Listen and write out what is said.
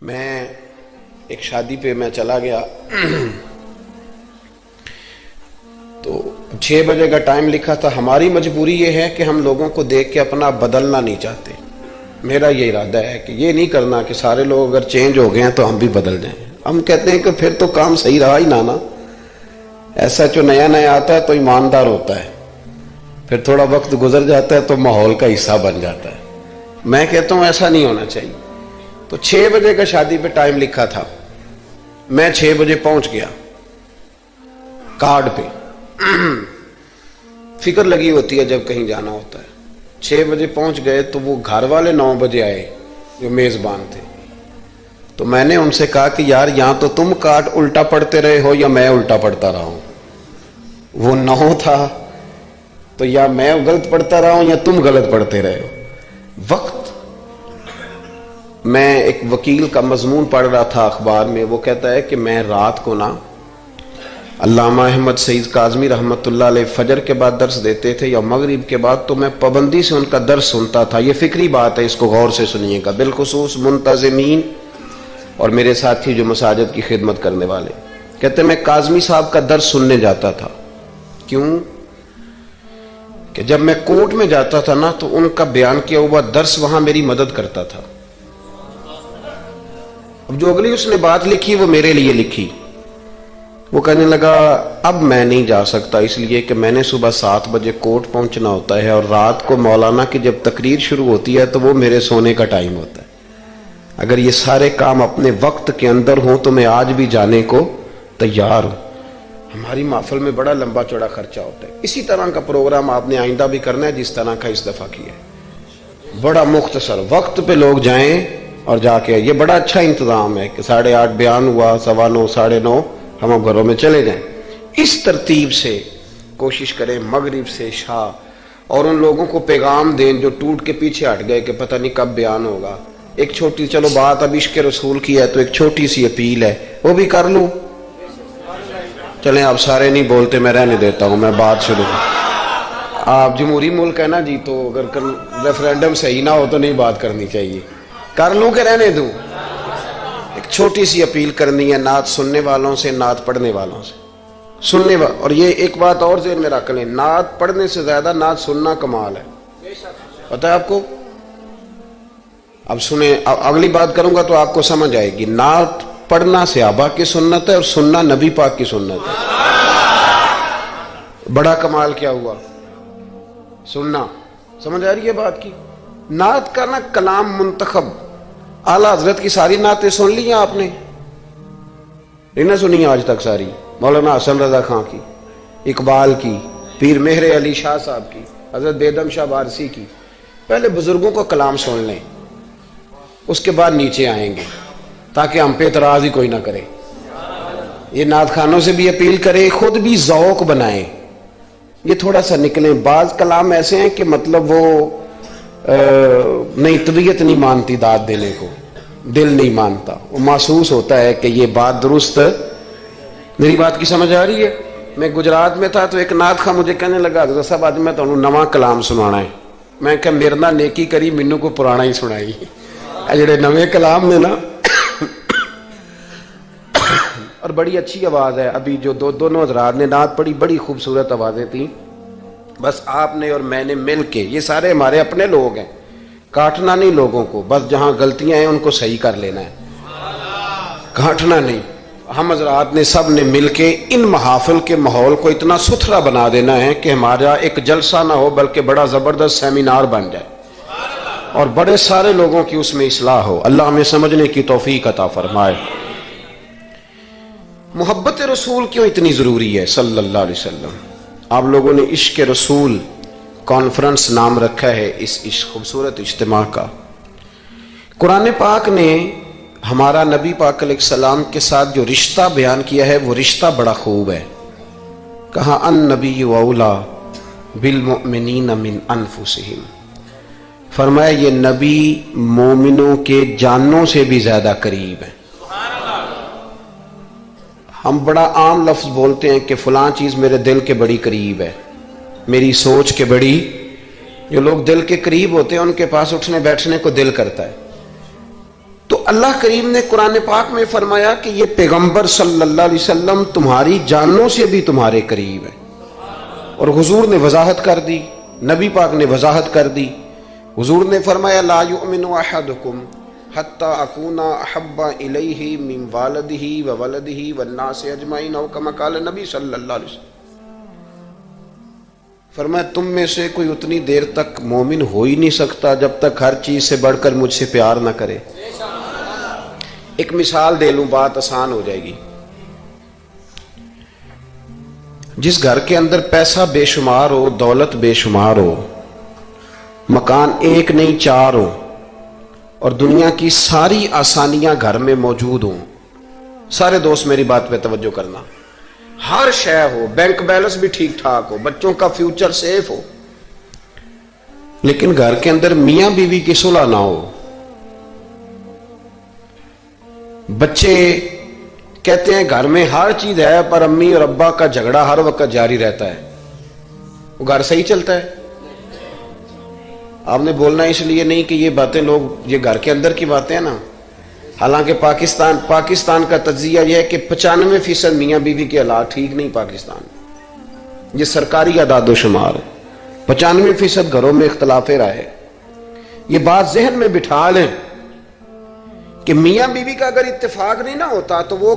میں ایک شادی پہ میں چلا گیا تو 6 بجے کا ٹائم لکھا تھا. ہماری مجبوری یہ ہے کہ ہم لوگوں کو دیکھ کے اپنا بدلنا نہیں چاہتے. میرا یہ ارادہ ہے کہ یہ نہیں کرنا کہ سارے لوگ اگر چینج ہو گئے ہیں تو ہم بھی بدل جائیں. ہم کہتے ہیں کہ پھر تو کام صحیح رہا ہی نہ. ایسا جو نیا نیا آتا ہے تو ایماندار ہوتا ہے, پھر تھوڑا وقت گزر جاتا ہے تو ماحول کا حصہ بن جاتا ہے. میں کہتا ہوں ایسا نہیں ہونا چاہیے. تو 6 بجے کا شادی پہ ٹائم لکھا تھا, میں 6 بجے پہنچ گیا. کارڈ پہ فکر لگی ہوتی ہے جب کہیں جانا ہوتا ہے. 6 بجے پہنچ گئے تو وہ گھر والے 9 بجے آئے جو میزبان تھے. تو میں نے ان سے کہا کہ یار یہاں تو تم کارڈ الٹا پڑھتے رہے ہو یا میں الٹا پڑھتا رہا ہوں. وہ 9 تھا تو یا میں غلط پڑھتا رہا ہوں یا تم غلط پڑھتے رہے ہو. وقت میں ایک وکیل کا مضمون پڑھ رہا تھا اخبار میں. وہ کہتا ہے کہ میں رات کو نا علامہ احمد سعید کاظمی رحمۃ اللہ علیہ فجر کے بعد درس دیتے تھے یا مغرب کے بعد, تو میں پابندی سے ان کا درس سنتا تھا. یہ فکری بات ہے, اس کو غور سے سنیے گا, بالخصوص منتظمین اور میرے ساتھی جو مساجد کی خدمت کرنے والے. کہتے ہیں میں کاظمی صاحب کا درس سننے جاتا تھا. کیوں کہ جب میں کورٹ میں جاتا تھا نا تو ان کا بیان کیا ہوا درس وہاں میری مدد کرتا تھا. اب جو اگلی اس نے بات لکھی وہ میرے لیے لکھی. وہ کہنے لگا اب میں نہیں جا سکتا اس لیے کہ میں نے صبح 7 بجے کورٹ پہنچنا ہوتا ہے اور رات کو مولانا کی جب تقریر شروع ہوتی ہے تو وہ میرے سونے کا ٹائم ہوتا ہے. اگر یہ سارے کام اپنے وقت کے اندر ہوں تو میں آج بھی جانے کو تیار ہوں. ہماری محفل میں بڑا لمبا چوڑا خرچہ ہوتا ہے. اسی طرح کا پروگرام آپ نے آئندہ بھی کرنا ہے جس طرح کا اس دفعہ کیا ہے. بڑا مختصر وقت پہ لوگ جائیں اور جا کے, یہ بڑا اچھا انتظام ہے کہ 8:30 بیان ہوا, 9:15 9:30 ہم اب گھروں میں چلے جائیں. اس ترتیب سے کوشش کریں مغرب سے عشاء, اور ان لوگوں کو پیغام دیں جو ٹوٹ کے پیچھے ہٹ گئے کہ پتہ نہیں کب بیان ہوگا. ایک چھوٹی, چلو بات اب عشق رسول کی ہے تو ایک چھوٹی سی اپیل ہے, وہ بھی کر لوں. چلیں آپ سارے نہیں بولتے, میں رہنے دیتا ہوں, میں بات شروع. آپ جمہوری ملک ہے نا جی, تو اگر ریفرینڈم صحیح نہ ہو تو نہیں بات کرنی چاہیے. کر لوں کہ رہنے دوں؟ ایک چھوٹی سی اپیل کرنی ہے نعت سننے والوں سے, نعت پڑھنے والوں سے. اور یہ ایک بات اور ذہن میں رکھ لیں, نعت پڑھنے سے زیادہ نعت سننا کمال ہے. پتہ ہے آپ کو؟ اب سنیں, اگلی بات کروں گا تو آپ کو سمجھ آئے گی. نعت پڑھنا صحابہ کی سنت ہے اور سننا نبی پاک کی سنت ہے. بڑا کمال کیا ہوا سننا. سمجھ آ رہی ہے بات کی؟ نعت کا نا کلام منتخب, اعلیٰ حضرت کی ساری نعتیں سن لی ہیں آپ نے؟ نہیں نہ سنی آج تک ساری. مولانا حسن رضا خان کی, اقبال کی, پیر مہر علی شاہ صاحب کی, حضرت بیدم شاہ وارسی کی. پہلے بزرگوں کو کلام سن لیں, اس کے بعد نیچے آئیں گے تاکہ ہم پہ اعتراض ہی کوئی نہ کرے. یہ نعت خانوں سے بھی اپیل کریں, خود بھی ذوق بنائیں, یہ تھوڑا سا نکلیں. بعض کلام ایسے ہیں کہ مطلب وہ نہیں, طبیعت نہیں مانتی داد دینے کو, دل نہیں مانتا, وہ محسوس ہوتا ہے کہ یہ بات درست. میری بات کی سمجھ آ رہی ہے؟ میں گجرات میں تھا تو ایک نعت خواں مجھے کہنے لگا حضرت صاحب آج میں تمہیں نواں کلام سنانا ہے. میں کہ میرے نہ نیکی کری, مینوں کو پرانا ہی سنائی. جڑے نویں کلام میں نا اور بڑی اچھی آواز ہے. ابھی جو دونوں حضرات نے نعت پڑھی بڑی خوبصورت آوازیں تھیں. بس آپ نے اور میں نے مل کے, یہ سارے ہمارے اپنے لوگ ہیں, کاٹنا نہیں لوگوں کو, بس جہاں غلطیاں ہیں ان کو صحیح کر لینا ہے, کاٹنا نہیں. ہم حضرات نے سب نے مل کے ان محافل کے ماحول کو اتنا ستھرا بنا دینا ہے کہ ہمارا ایک جلسہ نہ ہو بلکہ بڑا زبردست سیمینار بن جائے اور بڑے سارے لوگوں کی اس میں اصلاح ہو. اللہ ہمیں سمجھنے کی توفیق عطا فرمائے. محبت رسول کیوں اتنی ضروری ہے صلی اللہ علیہ وسلم؟ آپ لوگوں نے عشق رسول کانفرنس نام رکھا ہے اس خوبصورت اجتماع کا. قرآن پاک نے ہمارا نبی پاک علیہ السلام کے ساتھ جو رشتہ بیان کیا ہے وہ رشتہ بڑا خوب ہے. کہا النبی اولا بالمؤمنین من انفسہم, فرمایا یہ نبی مومنوں کے جانوں سے بھی زیادہ قریب ہے. ہم بڑا عام لفظ بولتے ہیں کہ فلاں چیز میرے دل کے بڑی قریب ہے, میری سوچ کے بڑی. جو لوگ دل کے قریب ہوتے ہیں ان کے پاس اٹھنے بیٹھنے کو دل کرتا ہے. تو اللہ کریم نے قرآن پاک میں فرمایا کہ یہ پیغمبر صلی اللہ علیہ وسلم تمہاری جانوں سے بھی تمہارے قریب ہے، اور حضور نے وضاحت کر دی، نبی پاک نے وضاحت کر دی. حضور نے فرمایا لا یؤمن احدکم حتی اکون احب الیہ من والدہ وولدہ والناس اجمعین، او کما قال نبی صلی اللہ علیہ وسلم. فرمایا تم میں سے کوئی اتنی دیر تک مومن ہو ہی نہیں سکتا جب تک ہر چیز سے بڑھ کر مجھ سے پیار نہ کرے. ایک مثال دے لوں، بات آسان ہو جائے گی. جس گھر کے اندر پیسہ بے شمار ہو، دولت بے شمار ہو، مکان ایک نہیں چار ہو، اور دنیا کی ساری آسانیاں گھر میں موجود ہوں، سارے دوست میری بات پہ توجہ کرنا، ہر شے ہو، بینک بیلنس بھی ٹھیک ٹھاک ہو، بچوں کا فیوچر سیف ہو، لیکن گھر کے اندر میاں بیوی کی صلح نہ ہو. بچے کہتے ہیں گھر میں ہر چیز ہے پر امی اور ابا کا جھگڑا ہر وقت جاری رہتا ہے، وہ گھر صحیح چلتا ہے؟ آپ نے بولنا اس لیے نہیں کہ یہ باتیں لوگ، یہ گھر کے اندر کی باتیں ہیں نا. حالانکہ پاکستان کا تجزیہ یہ ہے کہ 95% میاں بیوی کے حالات ٹھیک نہیں. پاکستان یہ سرکاری اعداد و شمار، 95% گھروں میں اختلاف رائے. یہ بات ذہن میں بٹھا لیں کہ میاں بیوی کا اگر اتفاق نہیں نہ ہوتا تو وہ